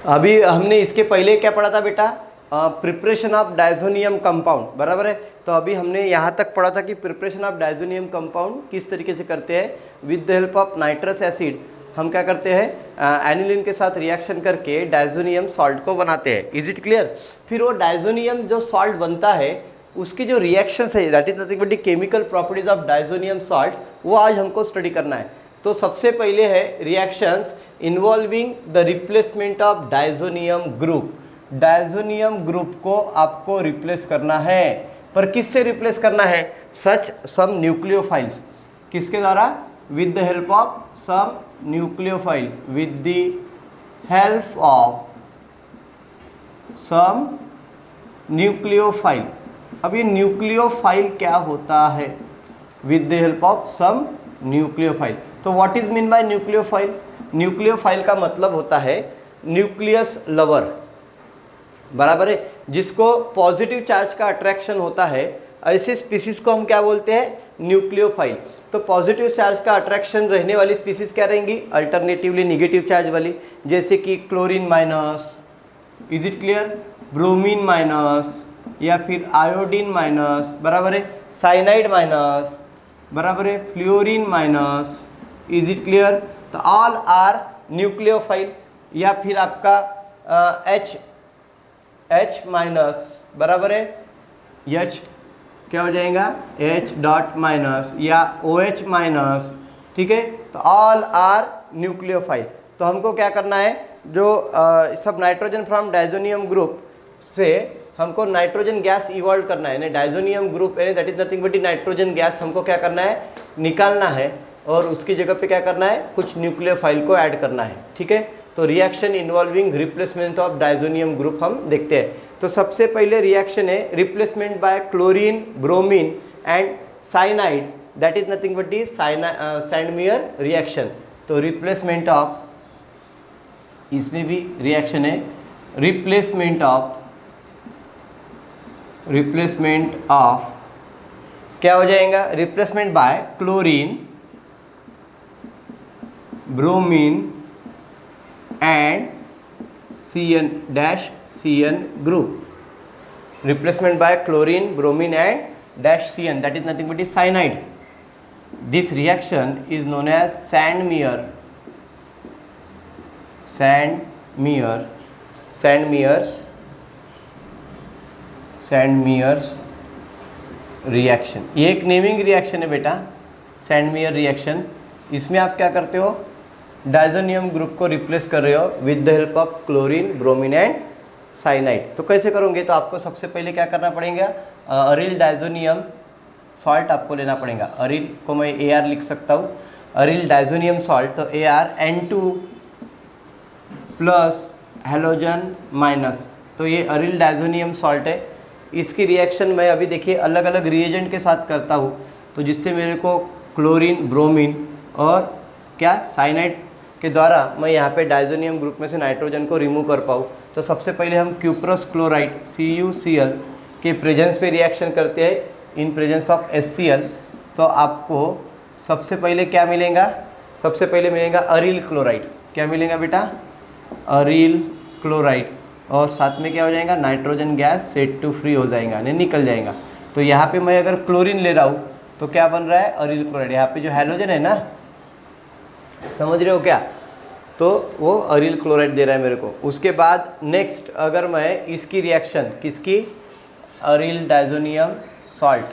अभी हमने इसके पहले क्या पढ़ा था बेटा, प्रिपरेशन ऑफ डायजोनियम कंपाउंड, बराबर है। तो अभी हमने यहाँ तक पढ़ा था कि प्रिपरेशन ऑफ डायजोनियम कंपाउंड किस तरीके से करते हैं। With the help of nitrous acid हम क्या करते हैं, एनिलीन के साथ रिएक्शन करके डायजोनियम सॉल्ट को बनाते हैं। Is it clear. फिर वो डायजोनियम जो सॉल्ट बनता है उसकी जो रिएक्शन है, that is nothing but the chemical properties of diazonium salt, वो आज हमको स्टडी करना है। तो सबसे पहले है reactions involving the replacement of diazonium group. Diazonium group को आपको रिप्लेस करना है, पर किससे रिप्लेस करना है, सच सम न्यूक्लियोफाइल्स। किसके द्वारा, with the help of some nucleophile, with the help of some nucleophile. अब ये न्यूक्लियोफाइल क्या होता है, with the help of some nucleophile. तो what is mean by nucleophile. Nucleophile का मतलब होता है न्यूक्लियस लवर, बराबर है, जिसको पॉजिटिव चार्ज का अट्रैक्शन होता है, ऐसे स्पीसीज को हम क्या बोलते हैं, न्यूक्लियोफाइल। तो पॉजिटिव चार्ज का अट्रैक्शन रहने वाली स्पीसीज क्या रहेंगी, अल्टरनेटिवली निगेटिव चार्ज वाली, जैसे कि chlorine minus, is it clear, bromine minus, या फिर आयोडीन माइनस, बराबर है, साइनाइड माइनस, बराबर है, fluorine minus, is it clear. तो ऑल आर न्यूक्लियोफाइल। या फिर आपका H माइनस, बराबर है, H क्या हो जाएगा, H डॉट माइनस या OH माइनस, ठीक है। तो ऑल आर न्यूक्लियोफाइल। तो हमको क्या करना है, जो सब नाइट्रोजन फ्रॉम डायजोनियम ग्रुप से हमको नाइट्रोजन गैस इवॉल्व करना है, diazonium group that is nothing but nitrogen gas हमको क्या करना है, निकालना है, और उसकी जगह पे क्या करना है, कुछ न्यूक्लियोफाइल को ऐड करना है, ठीक है। तो reaction involving replacement of diazonium group हम देखते हैं। तो सबसे पहले रिएक्शन है replacement by chlorine, bromine and cyanide, that is nothing but the Sandmeyer reaction. तो रिप्लेसमेंट ऑफ, इसमें भी रिएक्शन है रिप्लेसमेंट ऑफ क्या हो जाएगा, replacement by chlorine, bromine and CN group. Replacement by chlorine, bromine and dash CN, that is nothing but is cyanide. This reaction is known as Sandmeyer's reaction. ये एक naming reaction है बेटा, सैंडमियर reaction. इसमें आप क्या करते हो, डायजोनियम ग्रुप को रिप्लेस कर रहे हो with the help of chlorine, bromine and cyanide. तो कैसे करोगे, तो आपको सबसे पहले क्या करना पड़ेगा, अरिल डायजोनियम सॉल्ट आपको लेना पड़ेगा। अरिल को मैं AR लिख सकता हूँ, अरिल डायजोनियम सॉल्ट, तो AR N2 plus halogen minus. तो ये अरिल डायजोनियम सॉल्ट है। इसकी रिएक्शन मैं अभी देखिए अलग अलग रिएजेंट के साथ करता हूँ, तो जिससे मेरे को क्लोरीन, ब्रोमीन और क्या साइनाइड के द्वारा मैं यहाँ पे डायजोनियम ग्रुप में से नाइट्रोजन को रिमूव कर पाऊँ। तो सबसे पहले हम क्यूप्रस क्लोराइड CuCl के प्रेजेंस पे रिएक्शन करते हैं इन प्रेजेंस ऑफ HCl। तो आपको सबसे पहले क्या मिलेगा, सबसे पहले मिलेगा अरिल क्लोराइड। क्या मिलेगा बेटा, अरिल क्लोराइड, और साथ में क्या हो जाएगा, nitrogen gas set to free हो जाएगा, नहीं निकल जाएगा। तो यहाँ पे मैं अगर क्लोरीन ले रहा हूँ तो क्या बन रहा है, अरिल क्लोराइड। यहाँ पे जो हैलोजन है ना, समझ रहे हो क्या, तो वो अरिल क्लोराइड दे रहा है मेरे को। उसके बाद नेक्स्ट अगर मैं इसकी रिएक्शन, किसकी, aryl diazonium salt,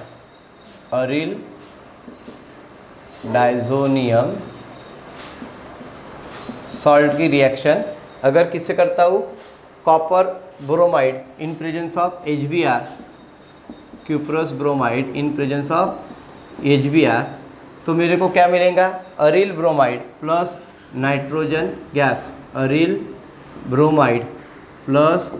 aryl diazonium salt की रिएक्शन अगर किससे करता हूँ, copper bromide in presence of HBr, cuprous bromide in presence of HBr, तो मेरे को क्या मिलेगा, aryl bromide plus nitrogen gas, aryl bromide plus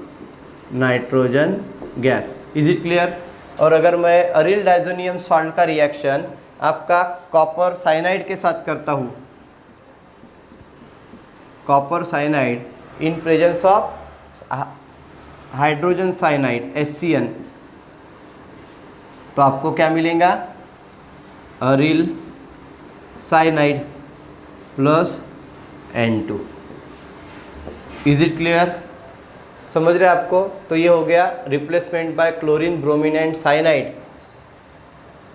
nitrogen gas. Is it clear. और अगर मैं अरिल डायजोनियम सॉल्ट का रिएक्शन आपका कॉपर साइनाइड के साथ करता हूँ, copper cyanide in presence of hydrogen cyanide HCN, तो आपको क्या मिलेगा, aryl cyanide plus N2। Is it clear? समझ रहे आपको? तो ये हो गया replacement by chlorine bromine and cyanide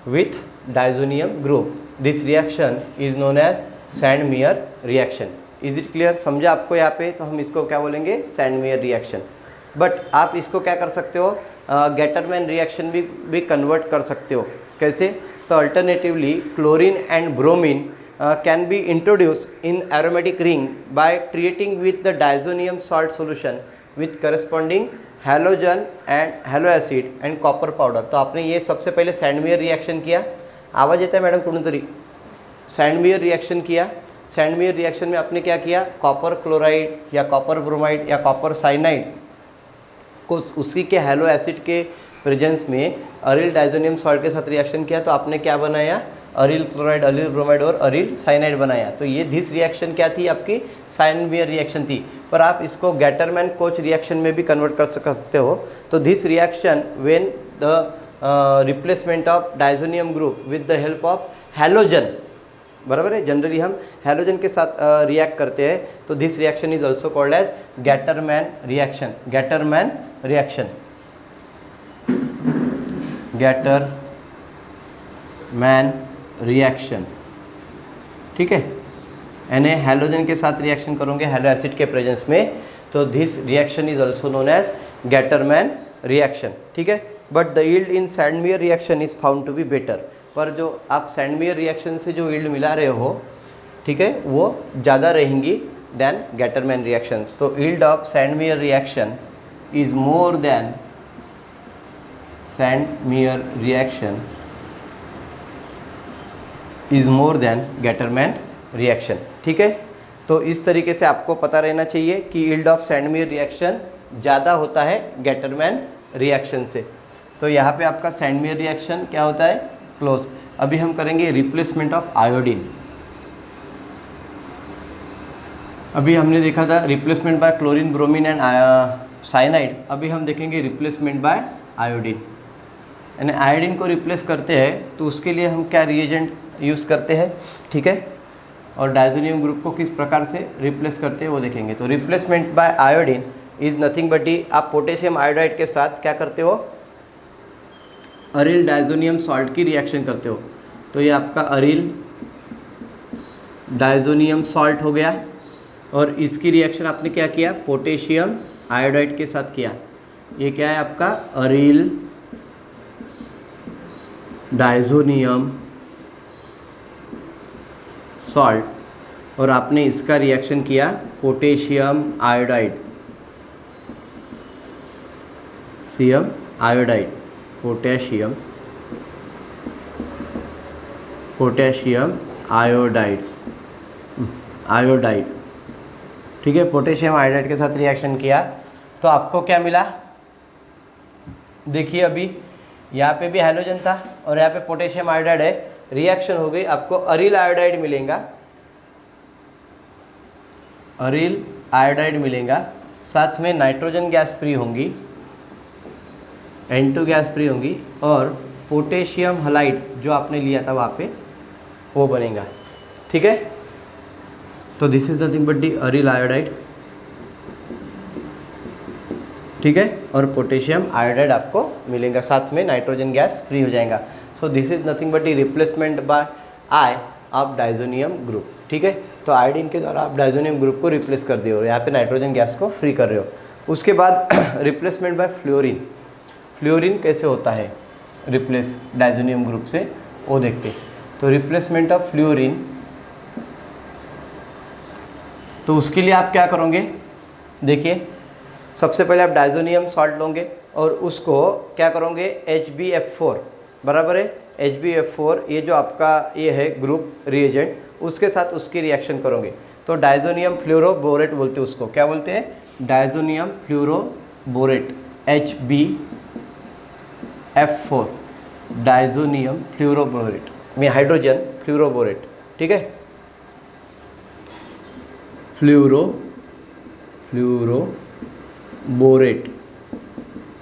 with diazonium group. This reaction is known as Sandmeyer reaction. Is it clear? समझा आपको यहाँ पे? तो हम इसको क्या बोलेंगे? Sandmeyer reaction. बट आप इसको क्या कर सकते हो? गेटरमैन रिएक्शन भी कन्वर्ट कर सकते हो. कैसे? तो alternatively chlorine and bromine can be introduce in aromatic ring by treating with the diazonium salt solution with corresponding halogen and hello acid and copper powder. तो आपने ये सबसे पहले सैंडमेयर रिएक्शन किया. आवाज़ येता है मॅडम कुणीतरी? सैंडमेयर रिएक्शन किया. सैंडमेयर रिएक्शन में आपने क्या किया? कॉपर क्लोराइड या कॉपर ब्रोमाइड या कॉपर साइनाइड को उसी के हैलो एसिड के प्रेजेंस में अरिल डाइजोनियम सॉल्ट के साथ रिएक्शन किया. तो आपने क्या बनाया? अरिल क्लोराइड, अरिल ब्रोमाइड और अरिल साइनाइड बनाया. तो ये दिस रिएक्शन क्या थी? आपकी सैंडमेयर रिएक्शन थी. पर आप इसको गेटरमैन कोच रिएक्शन में भी कन्वर्ट कर सकते हो. तो this reaction when the replacement of diazonium group with the help of halogen, बराबर है, जनरली हम हैलोजन के साथ रिएक्ट करते हैं. तो this reaction is also called as Gattermann reaction. Gattermann reaction, Gattermann reaction. ठीक है, यानी हैलोजन के साथ रिएक्शन करोगे हैलो एसिड के प्रेजेंस में. तो this reaction is also known as Gattermann reaction. ठीक है, but the yield in Sandmeyer reaction is found to be better. पर जो आप सैंडमेयर रिएक्शन से जो यील्ड मिला रहे हो, ठीक है, वो ज़्यादा रहेंगी then Gattermann reaction. So yield of Sandmeyer reaction is more than Sandmeyer reaction is more than Gattermann reaction. ठीक है, तो इस तरीके से आपको पता रहना चाहिए कि यील्ड ऑफ सैंडमेयर रिएक्शन ज़्यादा होता है गेटरमैन रिएक्शन से. तो यहाँ पे आपका सैंडमेयर रिएक्शन क्या होता है? क्लोज. अभी हम करेंगे रिप्लेसमेंट ऑफ आयोडीन. अभी हमने देखा था replacement by chlorine bromine and cyanide. अभी हम देखेंगे रिप्लेसमेंट बाय आयोडीन. यानी आयोडीन को रिप्लेस करते हैं तो उसके लिए हम क्या रिएजेंट यूज़ करते हैं, ठीक है, और डाइजोनियम ग्रुप को किस प्रकार से रिप्लेस करते हैं वो देखेंगे. तो replacement bye iodine is nothing but he, आप पोटेशियम आयोडाइड के साथ क्या करते हो? अरिल डाइजोनियम सॉल्ट की रिएक्शन करते हो. तो ये आपका अरिल डाइजोनियम सॉल्ट हो गया और इसकी रिएक्शन आपने क्या किया? पोटेशियम आयोडाइड के साथ किया. ये क्या है आपका? अरिल डाइजोनियम सॉल्ट, और आपने इसका रिएक्शन किया potassium iodide, CM iodide, potassium iodide, ठीक है, पोटेशियम आयोडाइड के साथ रिएक्शन किया. तो आपको क्या मिला? देखिए अभी यहाँ पे भी हैलोजन था और यहाँ पे पोटेशियम आयोडाइड है. रिएक्शन हो गई, आपको अरिल आयोडाइड मिलेगा, अरिल आयोडाइड मिलेगा. साथ में नाइट्रोजन गैस फ्री होंगी, N2 गैस फ्री होंगी, और पोटेशियम हलाइड जो आपने लिया था वहाँ पे वो बनेगा. ठीक है, तो this is nothing but the aryl iodide. ठीक है, और पोटेशियम आयोडाइड आपको मिलेगा, साथ में नाइट्रोजन गैस फ्री हो जाएगा. So this is nothing but the replacement bye I of diazonium group. ठीक है, तो आयोडीन के द्वारा आप डाइजोनियम ग्रुप को रिप्लेस कर दिए हो, यहाँ पे नाइट्रोजन गैस को फ्री कर रहे हो. उसके बाद रिप्लेसमेंट बाय फ्लोरीन. फ्लोरीन कैसे होता है रिप्लेस डाइजोनियम ग्रुप से, वो देखते. तो रिप्लेसमेंट ऑफ फ्लोरीन, तो उसके लिए आप क्या करोगे? देखिए, सबसे पहले आप डाइजोनियम सॉल्ट लोगे और उसको क्या करोगे? HbF4, बराबर है, HbF4, ये जो आपका ये है ग्रुप रिएजेंट, उसके साथ उसकी रिएक्शन करोगे. तो डाइजोनियम फ्लोरोबोरेट बोलते हैं उसको. क्या बोलते हैं? Diazonium fluoroborate, HbF4, diazonium fluoroborate में हाइड्रोजन फ्लोरोबोरेट. ठीक है, फ्लोरोबोरेट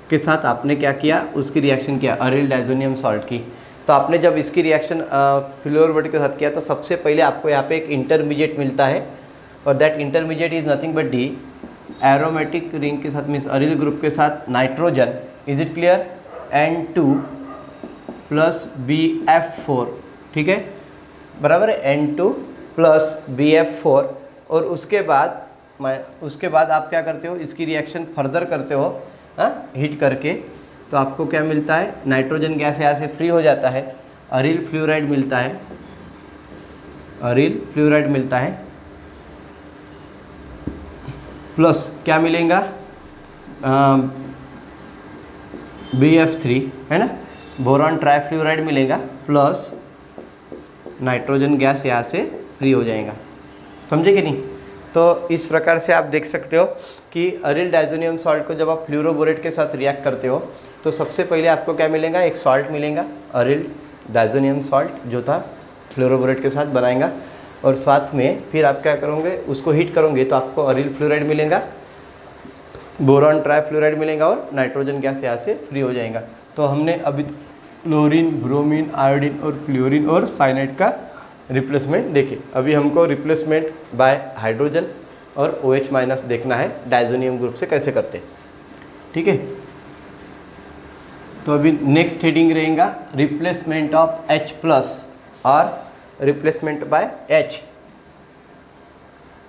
के साथ आपने क्या किया? उसकी रिएक्शन किया अरिल डाइजोनियम सॉल्ट की. तो आपने जब इसकी रिएक्शन फ्लोरोबोरेट के साथ किया तो सबसे पहले आपको यहाँ पे एक इंटरमीडिएट मिलता है, और that intermediate is nothing but D aromatic ring के साथ मीन्स अरिल ग्रुप के साथ nitrogen, is it clear, N2 plus BF4, ठीक है, बराबर है, N2 प्लस BF4। और उसके बाद आप क्या करते हो, इसकी रिएक्शन फर्दर करते हो हीट करके, तो आपको क्या मिलता है, नाइट्रोजन गैस यहाँ से फ्री हो जाता है, अरिल फ्लोराइड मिलता है, अरिल फ्लोराइड मिलता है, प्लस क्या मिलेगा, BF3 है ना, बोरॉन ट्राइफ्लोराइड मिलेगा, प्लस नाइट्रोजन गैस यहाँ से फ्री हो जाएगा। समझे कि नहीं? तो इस प्रकार से आप देख सकते हो कि अरिल डाइजोनियम सॉल्ट को जब आप फ्लूरोबोरेट के साथ रिएक्ट करते हो तो सबसे पहले आपको क्या मिलेगा, एक सॉल्ट मिलेगा, अरिल डाइजोनियम सॉल्ट जो था फ्लूरोबोरेट के साथ बनाएगा, और साथ में फिर आप क्या करोगे, उसको हीट करोगे तो आपको अरिल फ्लोराइड मिलेगा, बोरॉन ट्राइफ्लोराइड मिलेगा और नाइट्रोजन गैस यहाँ से फ्री हो जाएगा। तो हमने अभी क्लोरीन, ब्रोमीन, आयोडीन और फ्लोरीन और साइनाइड का रिप्लेसमेंट देखे। अभी हमको रिप्लेसमेंट बाय हाइड्रोजन और OH माइनस देखना है, डाइजोनियम ग्रुप से कैसे करते हैं, ठीक है। तो अभी नेक्स्ट हेडिंग रहेगा रिप्लेसमेंट ऑफ H प्लस और replacement by H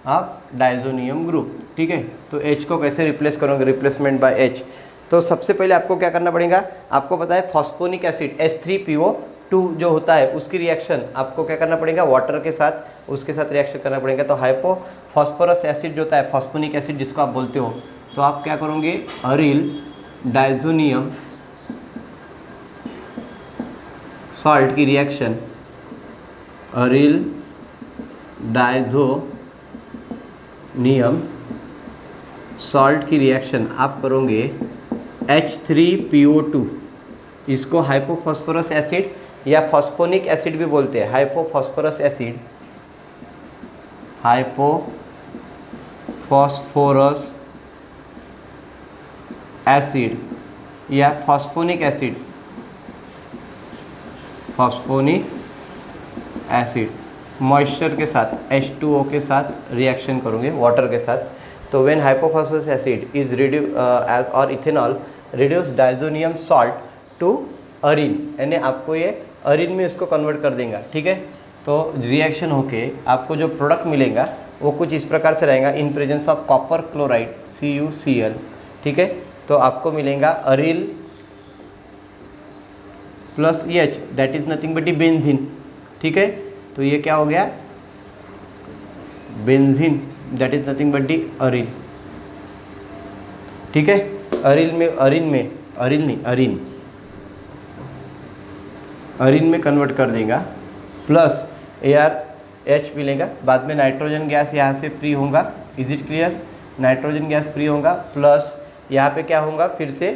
of diazonium group, ठीक है। तो H को कैसे रिप्लेस करोगे, रिप्लेसमेंट बाय H। तो सबसे पहले आपको क्या करना पड़ेगा, आपको पता है फॉस्फोनिक एसिड H3PO2 जो होता है उसकी रिएक्शन आपको क्या करना पड़ेगा, वाटर के साथ उसके साथ रिएक्शन करना पड़ेगा। तो हाइपो फॉस्फोरस एसिड जो होता है, फॉस्फोनिक एसिड जिसको आप बोलते हो, तो आप क्या करोगे, अरिल डाइजोनियम सॉल्ट की रिएक्शन, अरिल डाइजोनियम सॉल्ट की रिएक्शन आप करोगे H3PO2, इसको हाइपोफॉस्फोरस एसिड या फॉस्फोनिक एसिड भी बोलते हैं, हाइपोफॉस्फोरस एसिड, हाइपोफॉस्फोरस एसिड या phosphonic acid, phosphonic acid moisture के साथ H2O के साथ रिएक्शन करोगे, वाटर के साथ। तो when hypophosphorous acid is as और ethanol reduce diazonium salt to arene, यानी आपको ये अरिन में इसको कन्वर्ट कर देगा, ठीक है। तो रिएक्शन होके आपको जो प्रोडक्ट मिलेगा वो कुछ इस प्रकार से रहेगा, in presence of copper chloride CuCl, ठीक है। तो आपको मिलेगा aryl plus H, that is nothing but benzene, ठीक है। तो ये क्या हो गया, benzene, that is nothing but the arene, ठीक है। अरिन में कन्वर्ट कर देगा, प्लस ArH मिलेगा, बाद में नाइट्रोजन गैस यहाँ से फ्री होगा, is it clear, nitrogen gas free होगा, प्लस यहाँ पे क्या होगा, फिर से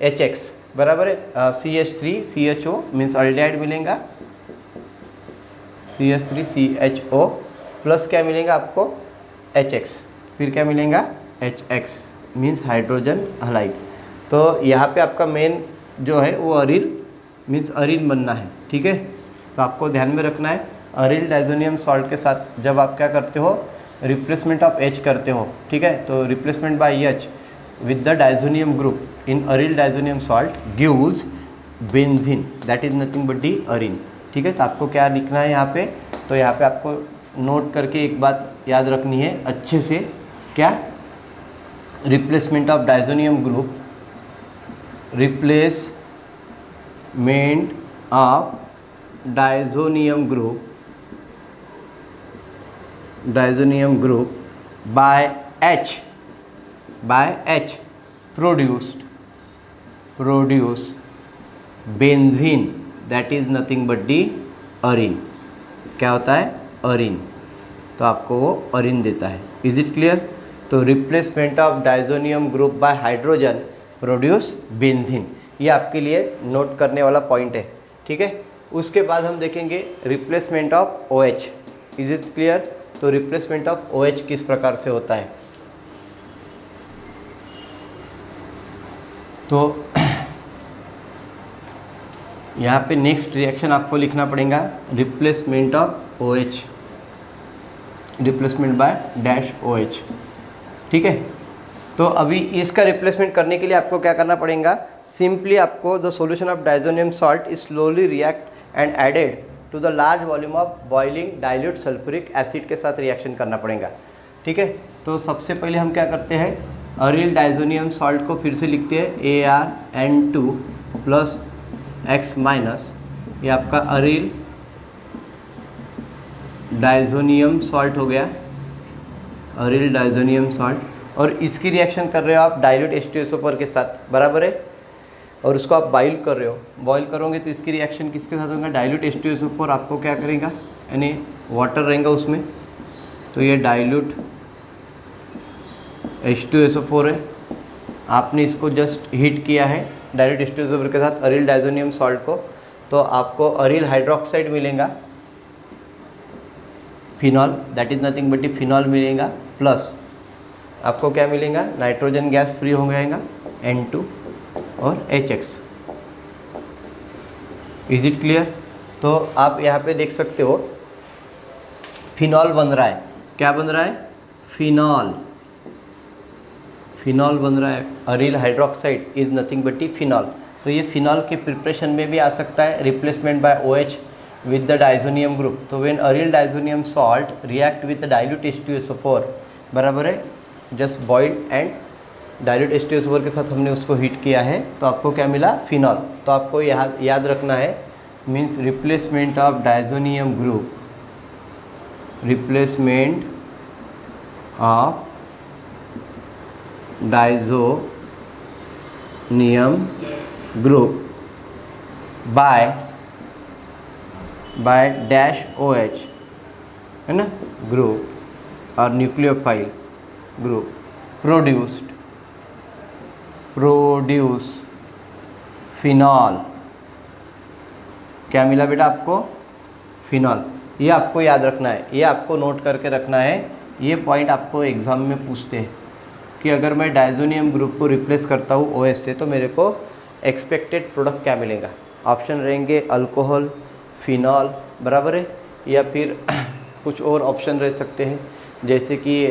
HX बराबर है, CH3CHO मीन्स अल्डिहाइड मिलेगा, CH3CHO प्लस क्या मिलेगा आपको HX, फिर क्या मिलेगा HX मीन्स हाइड्रोजन हलाइड। तो यहाँ पे आपका मेन जो है वो अरिल मीन्स अरिन बनना है, ठीक है। तो आपको ध्यान में रखना है, अरिल डाइजोनियम सॉल्ट के साथ जब आप क्या करते हो, रिप्लेसमेंट ऑफ H करते हो, ठीक है। तो replacement by H with the diazonium group in aryl diazonium salt gives benzene, that is nothing but the arene, ठीक है। तो आपको क्या लिखना है यहाँ पे, तो यहाँ पे आपको नोट करके एक बात याद रखनी है अच्छे से, क्या, replacement of diazonium group, replacement of diazonium group by H produce benzene, that is nothing but the arene. क्या होता है, अरिन, तो आपको वो अरिन देता है, इज इट क्लियर। तो replacement of diazonium group bye hydrogen produce benzene, ये आपके लिए नोट करने वाला पॉइंट है, ठीक है। उसके बाद हम देखेंगे replacement of OH, is it clear. तो रिप्लेसमेंट ऑफ OH किस प्रकार से होता है, तो यहाँ पे नेक्स्ट रिएक्शन आपको लिखना पड़ेगा, replacement of OH, replacement by dash OH, ठीक है। तो अभी इसका रिप्लेसमेंट करने के लिए आपको क्या करना पड़ेगा, सिंपली आपको the solution of diazonium salt is slowly react and added to the large volume of boiling dilute sulphuric acid के साथ रिएक्शन करना पड़ेगा। ठीक है, तो सबसे पहले हम क्या करते हैं, अरिल डाइजोनियम सॉल्ट को फिर से लिखते हैं ArN2 प्लस X माइनस, ये आपका अरिल डाइजोनियम सॉल्ट हो गया, अरिल डाइजोनियम सॉल्ट, और इसकी रिएक्शन कर रहे हो आप डाइल्यूट H2SO4 के साथ, बराबर है, और उसको आप बॉइल कर रहे हो, बॉइल करोगे तो इसकी रिएक्शन किसके साथ होगा, डाइल्यूट H2SO4 आपको क्या करेगा, यानी वाटर रहेगा उसमें, तो ये डाइल्यूट H2SO4 है, आपने इसको जस्ट हीट किया है डाइल्यूट H2SO4 के साथ अरिल डाइजोनियम सॉल्ट को, तो आपको अरिल हाइड्रोक्साइड मिलेगा, phenol, that is nothing but phenol मिलेगा, प्लस आपको क्या मिलेगा, नाइट्रोजन गैस फ्री हो जाएगा N2 और HX। Is it clear? तो आप यहाँ पे देख सकते हो फिनॉल बन रहा है, क्या बन रहा है, फिनॉल, फिनॉल बन रहा है, aryl hydroxide is nothing but phenol. तो ये फिनॉल के प्रिपरेशन में भी आ सकता है, replacement by OH with the diazonium group. तो when aryl diazonium salt react with the dilute H2SO4, बराबर है, just boiled and dilute H2SO4 के साथ हमने उसको हीट किया है, तो आपको क्या मिला, फिनॉल। तो आपको याद रखना है, means replacement of diazonium group, replacement of diazonium group by dash OH, है ना, ग्रुप और न्यूक्लियोफाइल ग्रुप प्रोड्यूस फिनॉल। क्या मिला बेटा आपको, फिनॉल। ये आपको याद रखना है, ये आपको नोट करके रखना है, ये पॉइंट आपको एग्जाम में पूछते हैं कि अगर मैं डाइजोनियम ग्रुप को रिप्लेस करता हूँ OH से तो मेरे को एक्सपेक्टेड प्रोडक्ट क्या मिलेगा। ऑप्शन रहेंगे अल्कोहल, फिनॉल, बराबर है, या फिर कुछ और ऑप्शन रह सकते हैं जैसे कि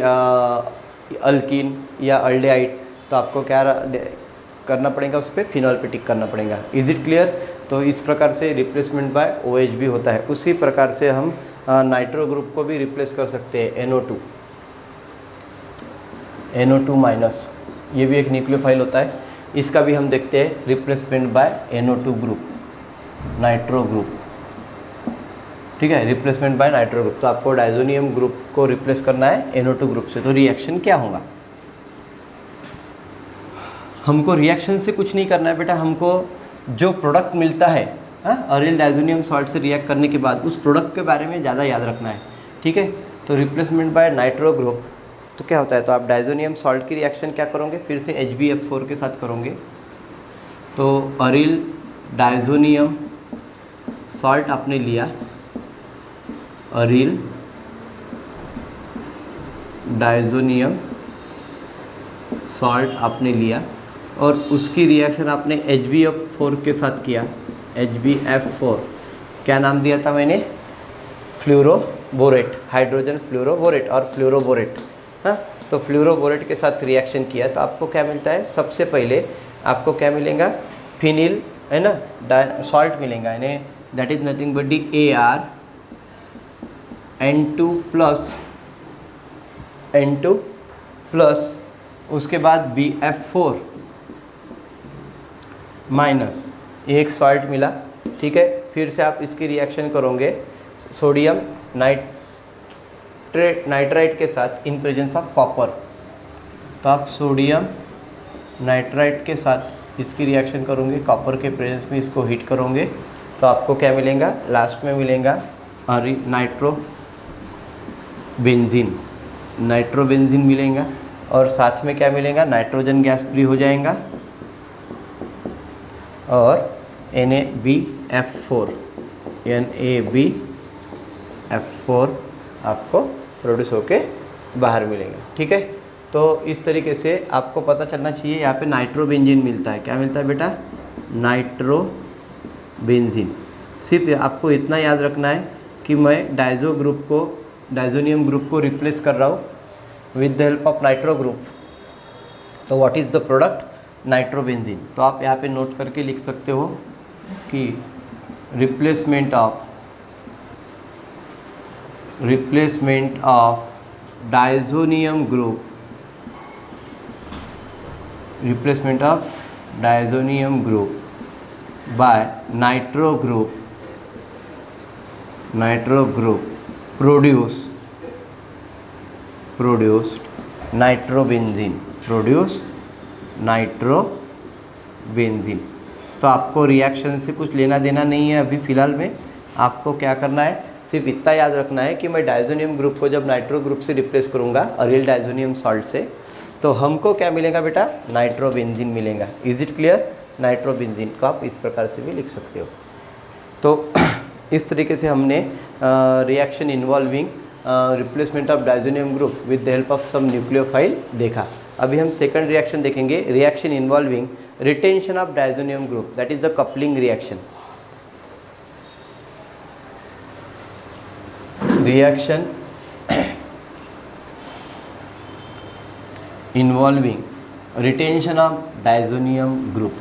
अल्कीन या अल्डेहाइड। तो आपको क्या करना पड़ेगा, उस पर फिनॉल पे टिक करना पड़ेगा। Is it clear? तो इस प्रकार से रिप्लेसमेंट बाय OH भी होता है। उसी प्रकार से हम नाइट्रो ग्रुप को भी रिप्लेस कर सकते हैं, NO2 माइनस, ये भी एक न्यूक्लियोफाइल होता है, इसका भी हम देखते हैं replacement bye NO2 group, nitro group. ठीक है, रिप्लेसमेंट बाय नाइट्रो ग्रुप। तो आपको डाइजोनियम ग्रुप को रिप्लेस करना है NO2 ग्रुप से, तो रिएक्शन क्या होगा, हमको रिएक्शन से कुछ नहीं करना है बेटा, हमको जो प्रोडक्ट मिलता है अरिल डाइजोनियम सॉल्ट से रिएक्ट करने के बाद उस प्रोडक्ट के बारे में ज़्यादा याद रखना है। ठीक है, तो रिप्लेसमेंट बाय नाइट्रो ग्रुप तो क्या होता है, तो आप डाइजोनियम सॉल्ट की रिएक्शन क्या करोगे, फिर से HbF4 के साथ करोगे, तो अरिल डाइजोनियम सॉल्ट आपने लिया, अरिल डाइजोनियम सॉल्ट आपने लिया और उसकी रिएक्शन आपने HbF4 के साथ किया, HbF4 क्या नाम दिया था मैंने, फ्लोरोबोरेट, हाइड्रोजन फ्लोरोबोरेट और फ्लोरोबोरेट। हाँ, तो फ्लोरोबोरेट के साथ रिएक्शन किया तो आपको क्या मिलता है, सबसे पहले आपको क्या मिलेगा, फिनिल, है ना, सॉल्ट मिलेगा, यानी that is nothing but the ArN2 plus उसके बाद BF4 माइनस, एक सॉल्ट मिला। ठीक है, फिर से आप इसकी रिएक्शन करोगे सोडियम नाइट्राइट के साथ इन प्रेजेंस ऑफ कॉपर, तो आप सोडियम नाइट्राइट के साथ इसकी रिएक्शन करोगे, कॉपर के प्रेजेंस में इसको हीट करोगे, तो आपको क्या मिलेगा, लास्ट में मिलेगा नाइट्रोबेंजीन मिलेगा, और साथ में क्या मिलेगा, नाइट्रोजन गैस फ्री हो जाएगा और NaBF4 आपको प्रोड्यूस होके बाहर मिलेगा। ठीक है, तो इस तरीके से आपको पता चलना चाहिए, यहाँ पे नाइट्रोबेंजीन मिलता है, क्या मिलता है बेटा, नाइट्रोबेंजीन। सिर्फ आपको इतना याद रखना है कि मैं डाइजोनियम ग्रुप को रिप्लेस कर रहा हूँ with the help of nitro group, तो what is the product? Nitrobenzene. तो आप यहाँ पे नोट करके लिख सकते हो कि replacement of diazonium group, replacement of diazonium group by nitro group produced nitrobenzene. तो आपको रिएक्शन से कुछ लेना देना नहीं है अभी फ़िलहाल में। आपको क्या करना है, सिर्फ इतना याद रखना है कि मैं डायजोनियम ग्रुप को जब नाइट्रो ग्रुप से रिप्लेस करूँगा अरिल डायजोनियम सॉल्ट से, तो हमको क्या मिलेगा बेटा? नाइट्रोबेंजीन मिलेगा। Is it clear? नाइट्रोबेंजीन को आप इस प्रकार से भी लिख सकते हो। तो इस तरीके से हमने reaction involving replacement of diazonium group with the help of some nucleophile देखा। अभी हम सेकंड रिएक्शन देखेंगे, reaction involving retention of diazonium group, that is the coupling reaction. Reaction involving retention of diazonium group,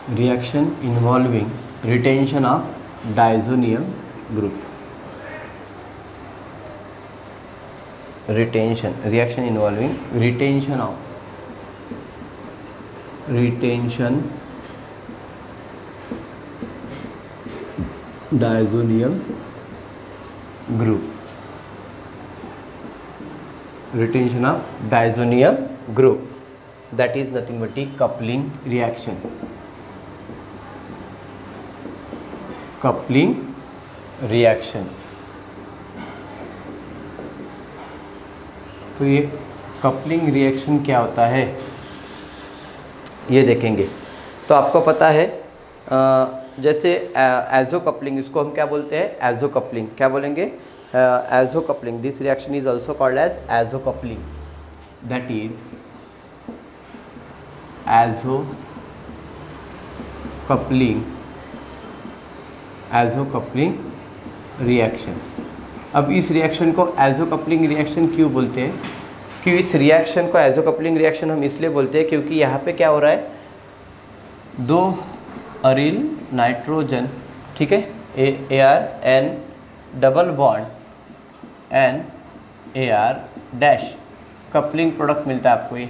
reaction involving retention of diazonium group, reaction involving retention of diazonium group, retention of diazonium group, that is nothing but the coupling reaction। Coupling reaction, तो ये coupling reaction क्या होता है ये देखेंगे। तो आपको पता है जैसे एजो कपलिंग, इसको हम क्या बोलते हैं? Azo coupling. क्या बोलेंगे? Azo coupling. This reaction is also called as azo coupling, that is azo coupling reaction. अब इस रिएक्शन को एजो कपलिंग रिएक्शन क्यों बोलते हैं? कि इस रिएक्शन को एजो कपलिंग रिएक्शन हम इसलिए बोलते हैं क्योंकि यहाँ पे क्या हो रहा है, दो अरिल नाइट्रोजन, ठीक है, AR N double bond NAR dash coupling product मिलता है आपको, ये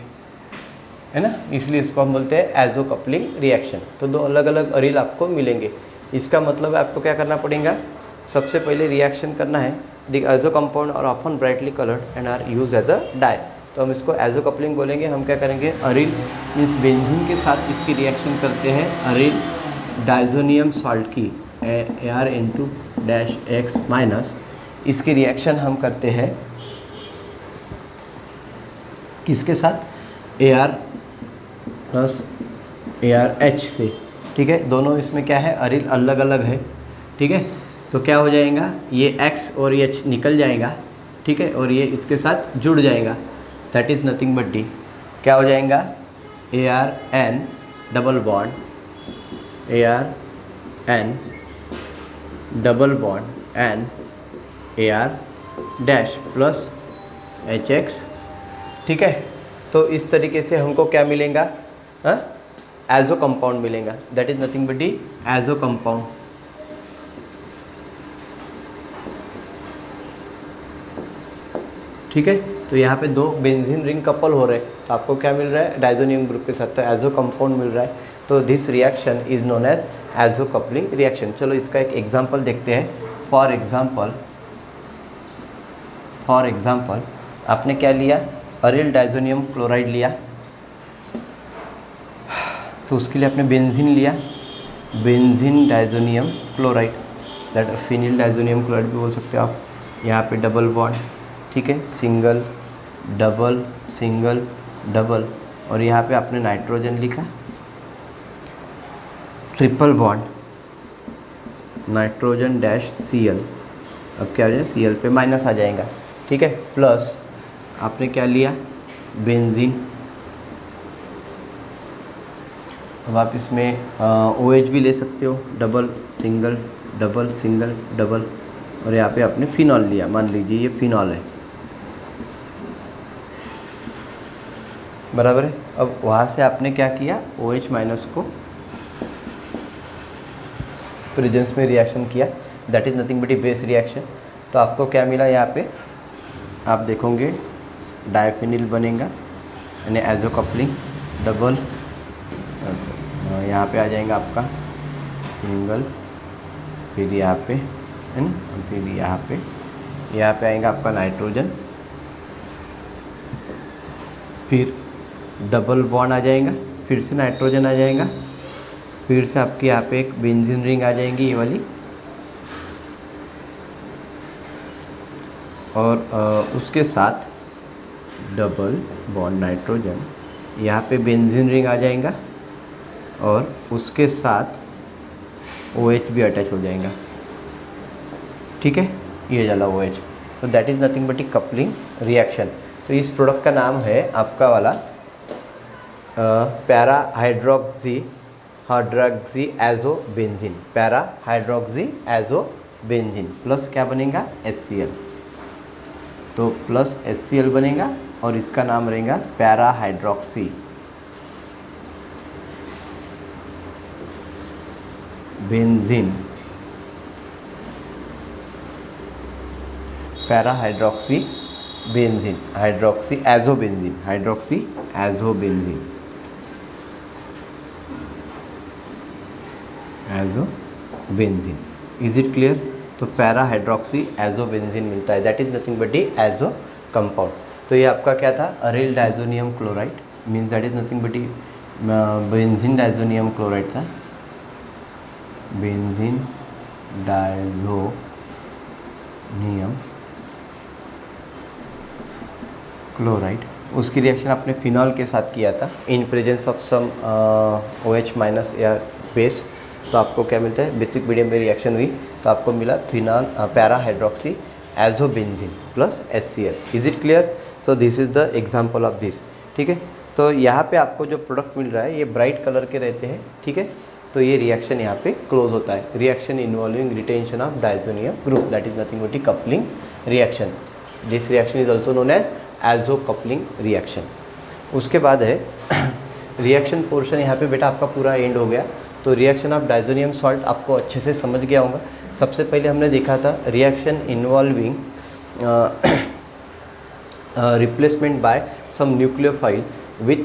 है ना, इसलिए इसको हम बोलते हैं एजो कपलिंग रिएक्शन। तो दो अलग अलग अरिल आपको मिलेंगे। इसका मतलब है आपको क्या करना पड़ेगा? सबसे पहले रिएक्शन करना है। The azo compound are often brightly coloured and are use as a dye, तो हम इसको एजो कपलिंग बोलेंगे। हम क्या करेंगे? अरिल मीन्स बेंजीन के साथ इसकी रिएक्शन करते हैं अरिल डायजोनियम सॉल्ट की ArN2-X माइनस, इसकी रिएक्शन हम करते हैं किसके साथ? AR प्लस ARH से, ठीक है। दोनों इसमें क्या है? अरिल अलग अलग है, ठीक है। तो क्या हो जाएगा? ये X और ये H निकल जाएगा, ठीक है, और ये इसके साथ जुड़ जाएगा, that is nothing but D. क्या हो जाएगा? ArN double bond ArN double bond AR dash plus HX, ठीक है। तो इस तरीके से हमको क्या मिलेगा? एजो कंपाउंड मिलेगा, that is nothing but the azo compound. ठीक है, तो यहाँ पे दो बेंजीन रिंग कपल हो रहे हैं, तो आपको क्या मिल रहा है? डायजोनियम ग्रुप के साथ तो एजो कंपाउंड मिल रहा है। तो this reaction is known as azo coupling reaction. चलो इसका एक एग्जांपल देखते हैं। फॉर एग्जांपल आपने क्या लिया? अरिल डायजोनियम क्लोराइड लिया, तो उसके लिए आपने बेंजीन लिया, benzene diazonium chloride, that phenyl diazonium chloride भी बोल सकते हो आप। यहाँ पे डबल बॉन्ड, ठीक है, सिंगल डबल सिंगल डबल, और यहाँ पे आपने नाइट्रोजन लिखा, triple bond nitrogen dash Cl। अब क्या हो जाए? Cl पे माइनस आ जाएगा, ठीक है, प्लस आपने क्या लिया? बेंजीन। अब आप इसमें OH भी ले सकते हो, double single double single double, और यहाँ पे आपने फिनॉल लिया, मान लीजिए ये फिनॉल है, बराबर है। अब वहाँ से आपने क्या किया, OH माइनस को प्रेजेंस में रिएक्शन किया, that is nothing but A base reaction. तो आपको क्या मिला यहाँ पे, आप देखोगे डायफिनिल बनेगा यानी एजो कपलिंग डबल, यहाँ पे आ जाएगा आपका सिंगल, फिर यहाँ पे है ना, फिर यहाँ पे आएगा आपका नाइट्रोजन, फिर डबल बॉन्ड आ जाएगा, फिर से नाइट्रोजन आ जाएगा, फिर से आपके यहाँ पे एक बेंजीन रिंग आ जाएंगी ये वाली, और उसके साथ डबल बॉन्ड नाइट्रोजन, यहाँ पे बेंजीन रिंग आ जाएगा और उसके साथ OH भी अटैच हो जाएगा। ठीक है, ये जला OH, तो that is nothing but a coupling reaction. तो इस प्रोडक्ट का नाम है आपका वाला para hydroxy azobenzene, para hydroxy azobenzene plus क्या बनेगा HCl, तो प्लस HCl बनेगा और इसका नाम रहेगा para hydroxy benzene, para hydroxy benzene, hydroxy azobenzene, hydroxy azobenzene, azobenzene. Is it clear? तो पैरा हाइड्रोक्सी एजोबेंजीन मिलता है, that is nothing but a azo compound. तो ये आपका क्या था, aryl diazonium chloride, means that is nothing but a benzene diazonium chloride था, benzene diazonium chloride. उसकी रिएक्शन आपने फिनॉल के साथ किया था in presence of some OH minus या बेस, तो आपको क्या मिलता है, बेसिक मीडियम में रिएक्शन हुई तो आपको मिला phenol para hydroxy azobenzene plus HCl। Is it clear? So this is the example of this. ठीक है, तो यहाँ पे आपको जो प्रोडक्ट मिल रहा है ये ब्राइट कलर के रहते हैं। ठीक है, तो ये रिएक्शन यहाँ पे क्लोज होता है, reaction involving retention of diazonium group, that is nothing but a coupling reaction. This reaction is also known as azo coupling reaction. उसके बाद है रिएक्शन पोर्शन, यहाँ पे बेटा आपका पूरा एंड हो गया। तो रिएक्शन ऑफ डाइजोनियम सॉल्ट आपको अच्छे से समझ गया होगा। सबसे पहले हमने देखा था reaction involving replacement by some nucleophile with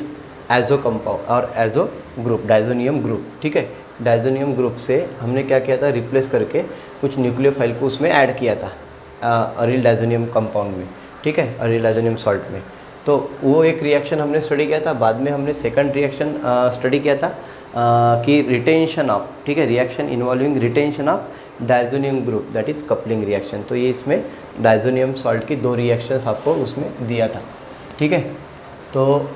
azo compound और एजो ग्रुप, डाइजोनियम ग्रुप। ठीक है, डाइजोनियम ग्रुप से हमने क्या किया था, रिप्लेस करके कुछ न्यूक्लियोफाइल को उसमें ऐड किया था अरिल डाइजोनियम कंपाउंड में। ठीक है, अरिल डाइजोनियम सॉल्ट में। तो वो एक रिएक्शन हमने स्टडी किया था। बाद में हमने सेकंड रिएक्शन स्टडी किया था कि रिटेंशन ऑफ, ठीक है, reaction involving retention of diazonium group, that is coupling reaction. तो ये इसमें डाइजोनियम सॉल्ट की 2 रिएक्शंस आपको उसमें दिया था। ठीक है, तो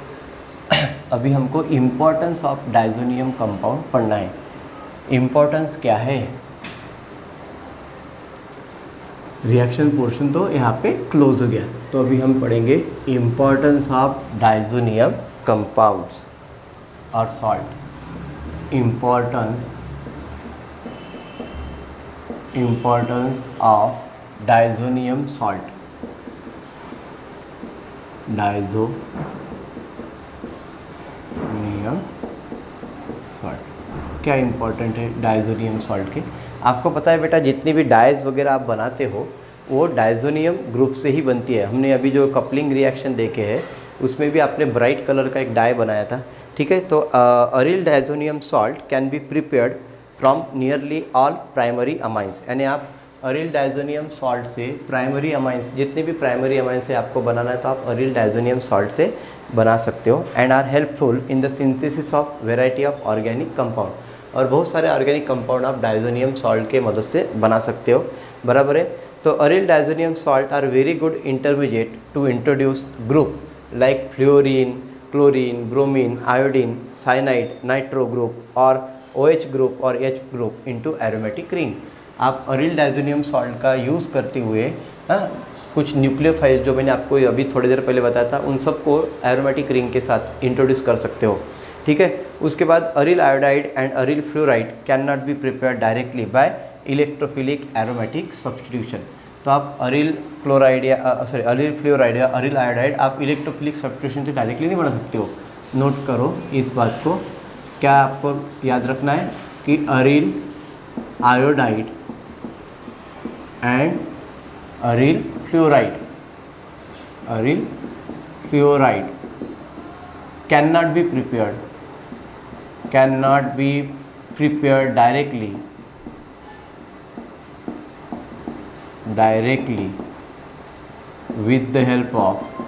अभी हमको इम्पोर्टेंस ऑफ डाइजोनियम कंपाउंड पढ़ना है। इम्पोर्टेंस क्या है, रिएक्शन पोर्शन तो यहाँ पे क्लोज हो गया। तो अभी हम पढ़ेंगे इम्पोर्टेंस ऑफ डाइजोनियम कंपाउंड्स और salt. Importance of diazonium salt, diazonium salt क्या इम्पोर्टेंट है डाइजोनियम सॉल्ट के? आपको पता है बेटा, जितनी भी डाइज वगैरह आप बनाते हो वो डाइजोनियम ग्रुप से ही बनती है। हमने अभी जो कपलिंग रिएक्शन देखे हैं उसमें भी आपने ब्राइट कलर का एक डाई बनाया था। ठीक है, तो aryl diazonium salt can be prepared from nearly all primary amines, यानी आप अरिल डाइजोनियम सॉल्ट से प्राइमरी अमाइंस, जितने भी प्राइमरी अमाइंस है आपको बनाना है तो आप अरिल डाइजोनियम सॉल्ट से बना सकते हो। And are helpful in the synthesis of variety of organic compound, और बहुत सारे ऑर्गेनिक कंपाउंड आप डाइजोनियम सॉल्ट के मदद से बना सकते हो। बराबर है, तो aryl diazonium salt are very good intermediate to introduce group like fluorine, chlorine, bromine, iodine, cyanide, nitro group और OH ग्रुप और H group into aromatic ring. आप अरिल डाइजोनियम सॉल्ट का यूज़ करते हुए कुछ न्यूक्लियोफाइल जो मैंने आपको अभी थोड़ी देर पहले बताया था उन सबको एरोमेटिक रिंग के साथ इंट्रोड्यूस कर सकते हो। ठीक है, उसके बाद aryl iodide and aryl fluoride can not be prepared directly by electrophilic aromatic substitution. तो आप अरिल क्लोराइड या अरिल फ्लोराइड या अरिल आयोडाइड आप इलेक्ट्रोफिलिक सब्स्टिट्यूशन से डायरेक्टली नहीं बना सकते हो। नोट करो इस बात को, क्या आपको याद रखना है कि aryl iodide and aryl fluoride cannot be prepared directly with the help of